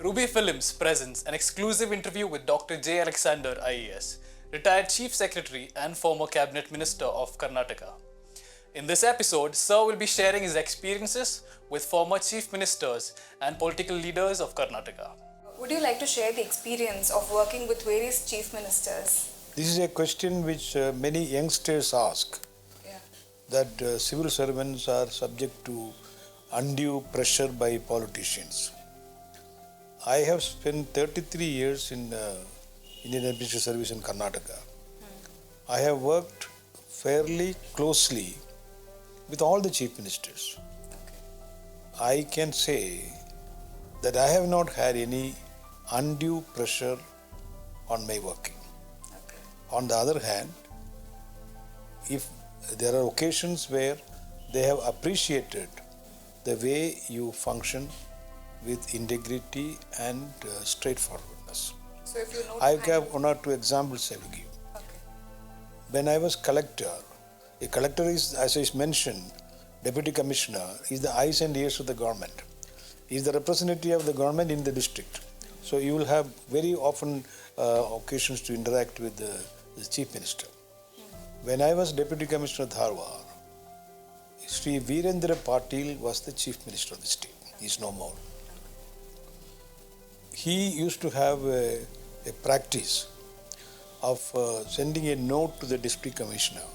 Ruby Films presents an exclusive interview with Dr. J. Alexander IAS, retired Chief Secretary and former Cabinet Minister of Karnataka. In this episode, Sir will be sharing his experiences with former Chief Ministers and political leaders of Karnataka. Would you like to share the experience of working with various chief ministers? This is a question which many youngsters ask, Yeah. that civil servants are subject to undue pressure by politicians. I have spent 33 years in Indian Administrative Service in Karnataka. I have worked fairly closely with all the chief ministers. I can say that I have not had any undue pressure on my working. On the other hand, if there are occasions where they have appreciated the way you function with integrity and straightforwardness. So if you know I have one or two examples I will give. Okay. When I was collector, a collector is, as I mentioned, deputy commissioner, is the eyes and ears of the government. He is the representative of the government in the district. So you will have very often occasions to interact with the chief minister. When I was deputy commissioner of Dharwar, Sri Virendra Patil was the chief minister of the state. He is no more. He used to have a practice of sending a note to the district commissioner.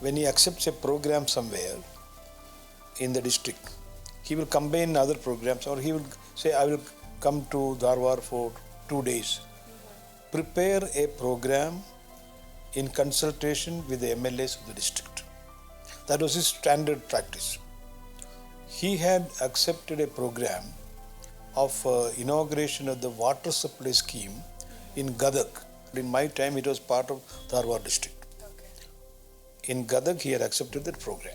When he accepts a program somewhere in the district, he will combine other programs, or he will say, I will come to Dharwar for 2 days. Prepare a program in consultation with the MLAs of the district. That was his standard practice. He had accepted a program of inauguration of the water supply scheme in Gadag. In my time, it was part of Dharwar district. Okay. In Gadag, he had accepted that program.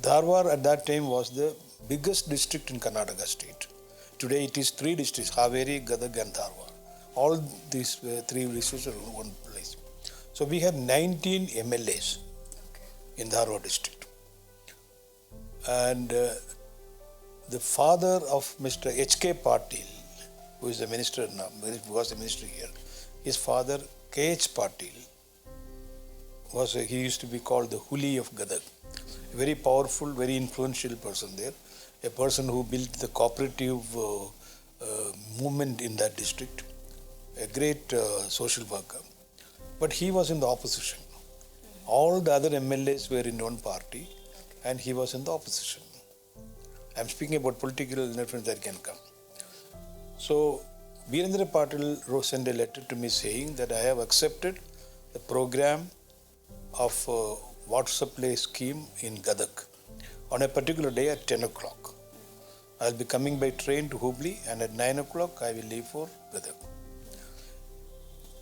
Dharwar at that time was the biggest district in Karnataka state. Today it is 3 districts, Haveri, Gadag and Dharwar. All these 3 districts are in one place. So we had 19 MLAs in Dharwar district. And the father of Mr. H.K. Patil, who is the minister now, who was the minister here, his father K.H. Patil, he used to be called the Huli of Gadag. A very powerful, very influential person there. A person who built the cooperative movement in that district. A great social worker. But he was in the opposition. All the other MLAs were in one party and he was in the opposition. I am speaking about political interference that can come. So, Virendra Patil sent a letter to me saying that I have accepted the program of water supply scheme in Gadag on a particular day at 10 o'clock. I will be coming by train to Hubli, and at 9 o'clock I will leave for Gadag.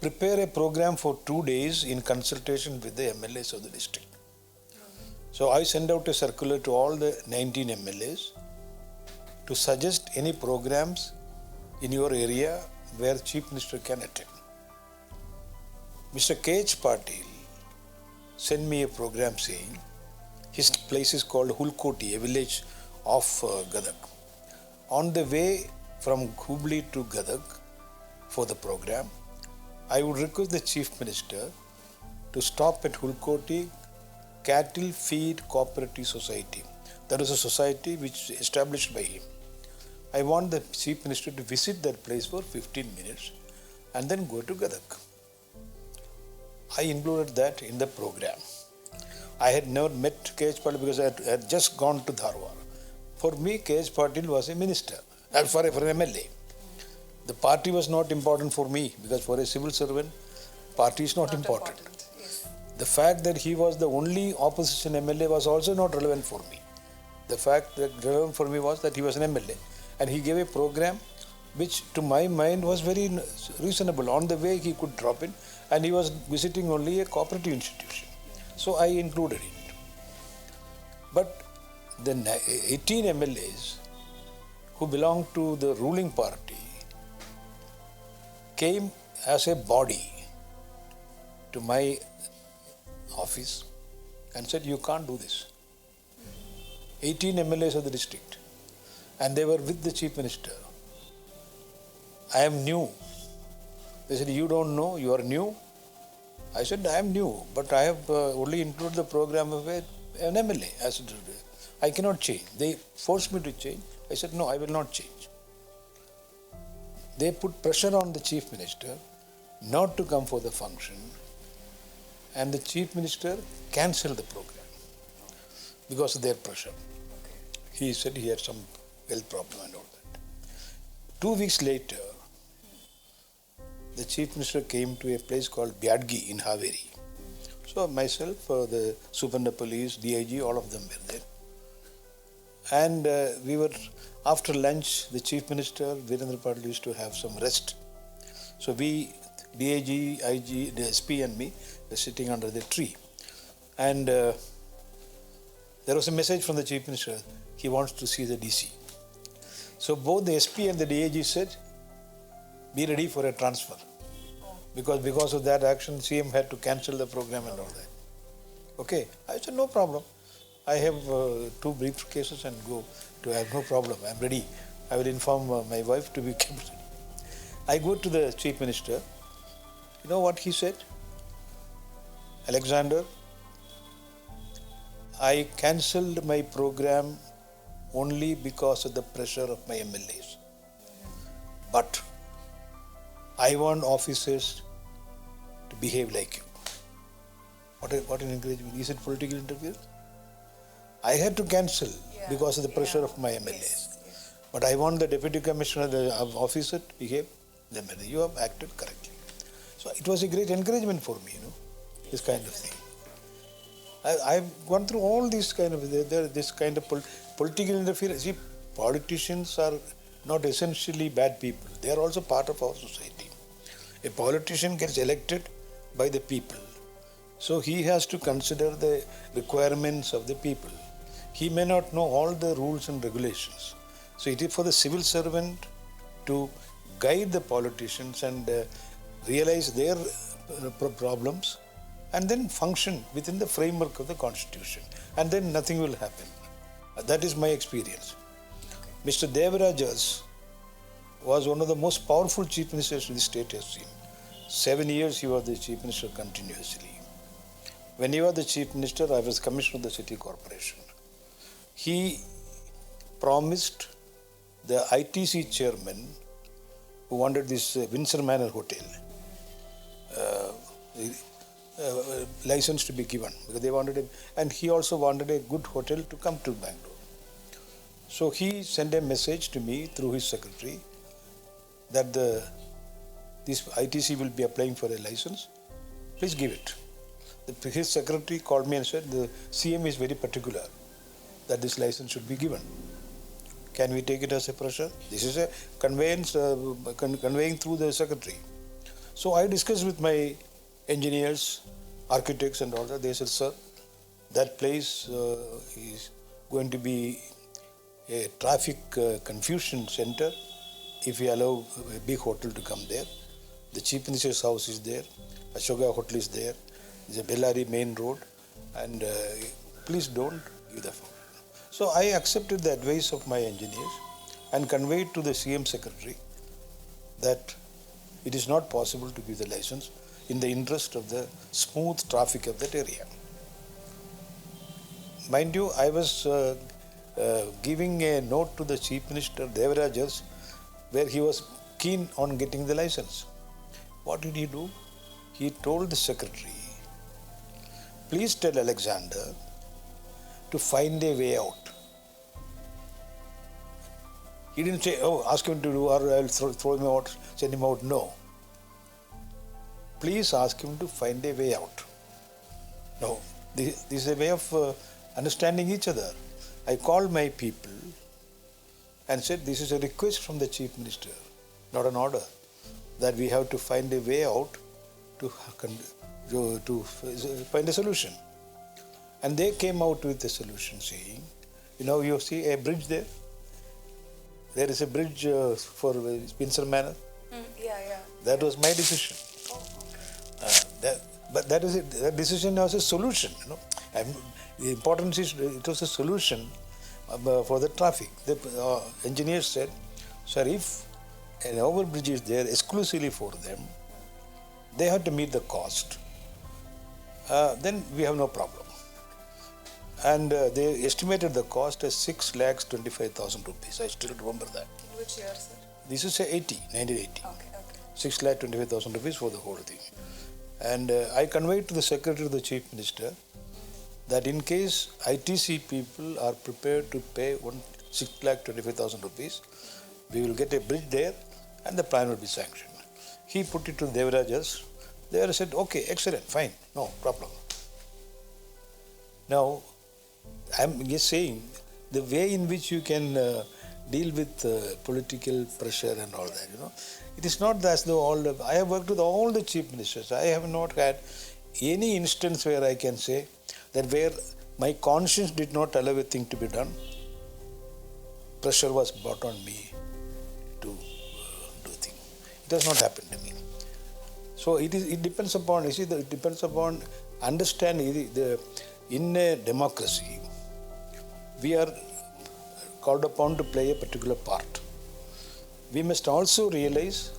Prepare a program for 2 days in consultation with the MLAs of the district. So I send out a circular to all the 19 MLAs to suggest any programs in your area where Chief Minister can attend. Mr. K.H. Patil sent me a program saying his place is called Hulkoti, a village of Gadag. On the way from Hubli to Gadag for the program, I would request the Chief Minister to stop at Hulkoti Cattle Feed Cooperative Society. That is a society which is established by him. I want the Chief Minister to visit that place for 15 minutes and then go to Gadag. I included that in the program. I had never met K.H. Patil because I had just gone to Dharwar. For me, K.H. Patil was a minister, for an MLA. The party was not important for me because for a civil servant, party is not important. Yes. The fact that he was the only opposition MLA was also not relevant for me. The fact that relevant for me was that he was an MLA and he gave a program which to my mind was very reasonable. On the way he could drop in and he was visiting only a cooperative institution. So I included it. But the 18 MLAs who belonged to the ruling party came as a body to my office and said, you can't do this. 18 MLAs of the district, and they were with the Chief Minister. I am new. They said, you don't know, you are new? I said, I am new, but I have only included the program of an MLA. I said, I cannot change. They forced me to change. I said, no, I will not change. They put pressure on the Chief Minister not to come for the function, and the Chief Minister cancelled the program because of their pressure. He said he had some health problem and all that. 2 weeks later, the Chief Minister came to a place called Byadgi in Haveri. So myself, the Superintendent Police, DIG, all of them were there. And we were, after lunch, the Chief Minister, Virendra Patil, used to have some rest. So we, DIG, IG, the SP and me, were sitting under the tree. And there was a message from the Chief Minister, he wants to see the DC. So both the SP and the DIG said, be ready for a transfer. Because of that action, CM had to cancel the program and all that. Okay, I said, no problem. I have 2 briefcases and go. I have no problem. I am ready. I will inform my wife to be kept ready. I go to the Chief Minister. You know what he said? Alexander, I cancelled my program only because of the pressure of my MLAs. But I want officers to behave like you. What an encouragement. Is it political interference? I had to cancel because of the pressure of my MLAs. Yes. But I want the Deputy Commissioner, the officer to behave. You have acted correctly. So it was a great encouragement for me, this kind of thing. I've gone through all these kind of, this kind of political interference. See, politicians are not essentially bad people. They are also part of our society. A politician gets elected by the people. So he has to consider the requirements of the people. He may not know all the rules and regulations. So it is for the civil servant to guide the politicians and realize their problems and then function within the framework of the constitution. And then nothing will happen. That is my experience. Mr. Devarajas was one of the most powerful chief ministers the state has seen. 7 years he was the chief minister continuously. When he was the chief minister, I was commissioner of the city corporation. He promised the ITC chairman who wanted this Windsor Manor Hotel license to be given because they wanted and he also wanted a good hotel to come to Bangalore. So he sent a message to me through his secretary that this ITC will be applying for a license. Please give it. His secretary called me and said the CM is very particular that this license should be given. Can we take it as a pressure? This is a conveyance, conveying through the secretary. So I discussed with my engineers, architects and all that. They said, sir, that place is going to be a traffic confusion center if we allow a big hotel to come there. The Chief Minister's house is there, Ashoka Hotel is there, there's a Bellary main road, and please don't give the phone. So I accepted the advice of my engineers and conveyed to the CM secretary that it is not possible to give the license in the interest of the smooth traffic of that area. Mind you, I was giving a note to the Chief Minister Devarajas where he was keen on getting the license. What did he do? He told the secretary, please tell Alexander to find a way out. He didn't say, oh, ask him to do or I'll throw him out, send him out. No. Please ask him to find a way out. No, this is a way of understanding each other. I called my people and said, this is a request from the Chief Minister, not an order, that we have to find a way out to find a solution. And they came out with a solution saying, you see a bridge there? There is a bridge for Windsor Manor. Yeah. That was my decision. Oh, okay. But that decision was a solution. And the importance is it was a solution for the traffic. The engineers said, sir, if an overbridge is there exclusively for them, they have to meet the cost, then we have no problem. And they estimated the cost as 6,25,000 rupees. I still remember that. Which year, sir? This is 1980. Okay. 6,25,000 rupees for the whole thing. And I conveyed to the Secretary of the Chief Minister that in case ITC people are prepared to pay 6,25,000 rupees, we will get a bridge there and the plan will be sanctioned. He put it to Devarajas. Devarajas said, okay, excellent, fine, no problem. Now, I'm just saying the way in which you can deal with political pressure and all that, it is not as though I have worked with all the chief ministers. I have not had any instance where I can say that where my conscience did not allow a thing to be done, pressure was brought on me to do things. It has not happened to me. So it depends upon, it depends upon understanding in a democracy, we are called upon to play a particular part. We must also realize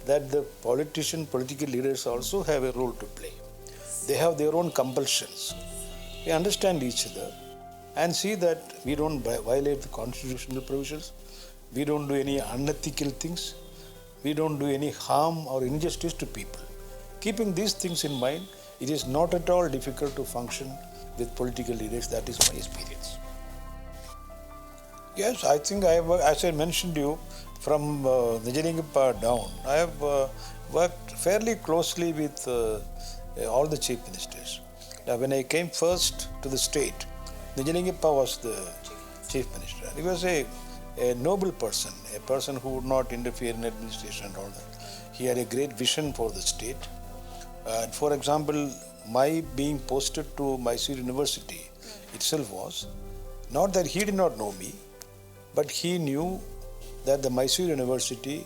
that the political leaders also have a role to play. They have their own compulsions. We understand each other and see that we don't violate the constitutional provisions, we don't do any unethical things, we don't do any harm or injustice to people. Keeping these things in mind, it is not at all difficult to function with political leaders. That is my experience. Yes, I think I have, as I mentioned to you, from Nijalingappa down, I have worked fairly closely with all the chief ministers. Now, when I came first to the state, Nijalingappa was the chief minister. He was a noble person, a person who would not interfere in administration and all that. He had a great vision for the state. For example, my being posted to Mysore University itself was not that he did not know me, but he knew that the Mysore University,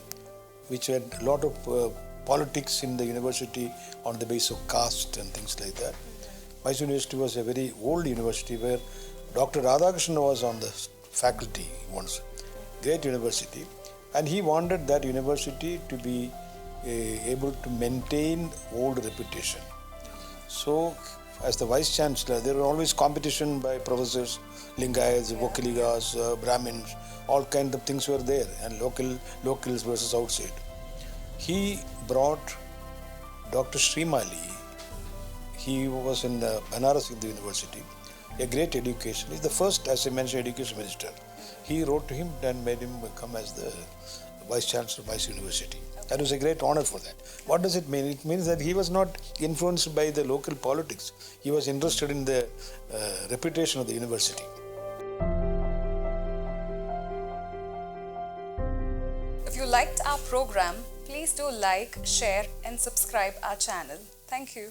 which had a lot of politics in the university on the basis of caste and things like that. Mysore University was a very old university where Dr. Radhakrishnan was on the faculty once. Great university. And he wanted that university to be able to maintain old reputation. So, as the Vice Chancellor, there were always competition by professors, Lingayats, Vokaligas, Brahmins, all kinds of things were there, and locals versus outside. He brought Dr. Srimali. He was in Banaras in the university, a great education. He's the first, as I mentioned, education minister. He wrote to him and made him come as the Vice Chancellor of Mysore University. That was a great honor for that. What does it mean? It means that he was not influenced by the local politics. He was interested in the reputation of the university. If you liked our program, please do like, share and subscribe our channel. Thank you.